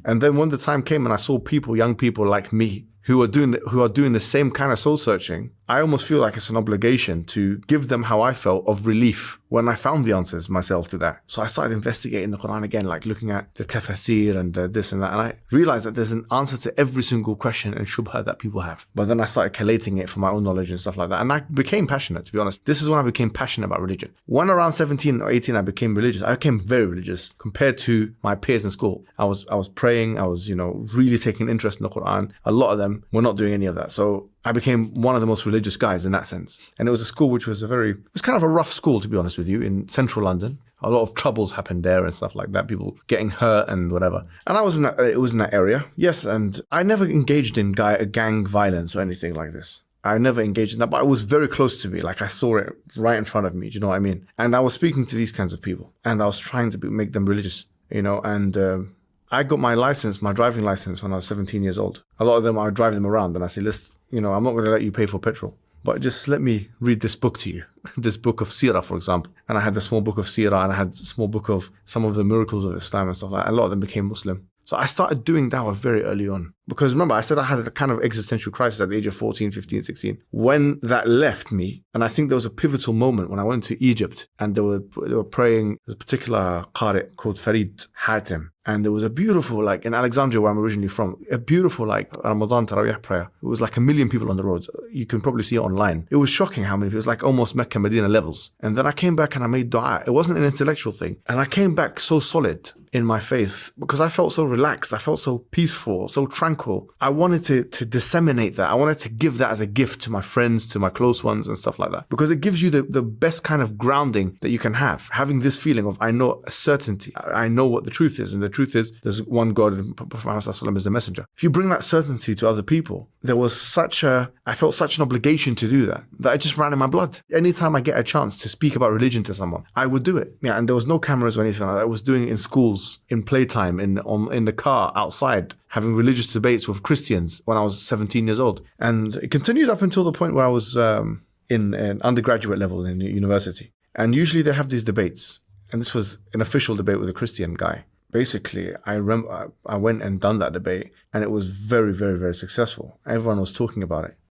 And then when the time came and I saw people, young people like me, who are doing the same kind of soul searching, I almost feel like it's an obligation to give them how I felt of relief when I found the answers myself to that. So I started investigating the Quran again, like looking at the tafsir and this and that. And I realized that there's an answer to every single question and shubha that people have. But then I started collating it from my own knowledge and stuff like that. And I became passionate, to be honest. This is when I became passionate about religion. When around 17 or 18, I became religious. I became very religious compared to my peers in school. I was praying. I was, really taking interest in the Quran. A lot of them were not doing any of that. So I became one of the most religious guys in that sense. And it was a school which was it was kind of a rough school, to be honest with you, in central London. A lot of troubles happened there and stuff like that, people getting hurt and whatever. And it was in that area, yes. And I never engaged in gang violence or anything like this. I never engaged in that, but it was very close to me. Like I saw it right in front of me, do you know what I mean? And I was speaking to these kinds of people and I was trying to make them religious, and I got my driving license when I was 17 years old. A lot of them, I would drive them around and I say, I'm not going to let you pay for petrol, but just let me read this book to you. This book of Seerah, for example. And I had the small book of Seerah and I had a small book of some of the miracles of Islam and stuff like that. A lot of them became Muslim. So I started doing dawah very early on. Because remember, I said I had a kind of existential crisis at the age of 14, 15, 16. When that left me, and I think there was a pivotal moment when I went to Egypt and they were praying, there's a particular qari called Farid Hatim. And there was a beautiful, like in Alexandria where I'm originally from, a beautiful like Ramadan Tarawih prayer. It was like 1 million people on the roads. You can probably see it online. It was shocking how many people, it was like almost Mecca, Medina levels. And then I came back and I made dua. It wasn't an intellectual thing. And I came back so solid in my faith because I felt so relaxed. I felt so peaceful, so tranquil. I wanted to disseminate that. I wanted to give that as a gift to my friends, to my close ones and stuff like that. Because it gives you the best kind of grounding that you can have. Having this feeling of, I know a certainty. I know what the truth is. And the truth is there's one God and Prophet Muhammad is the messenger. If you bring that certainty to other people, I felt such an obligation to do that it just ran in my blood. Anytime I get a chance to speak about religion to someone, I would do it. Yeah, and there was no cameras or anything like that. I was doing it in schools, in playtime, in the car, outside, having religious debates with Christians when I was 17 years old. And it continued up until the point where I was in an undergraduate level in university. And usually they have these debates. And this was an official debate with a Christian guy. Basically, I remember I went and done that debate and it was very, very, very successful. Everyone was talking about it.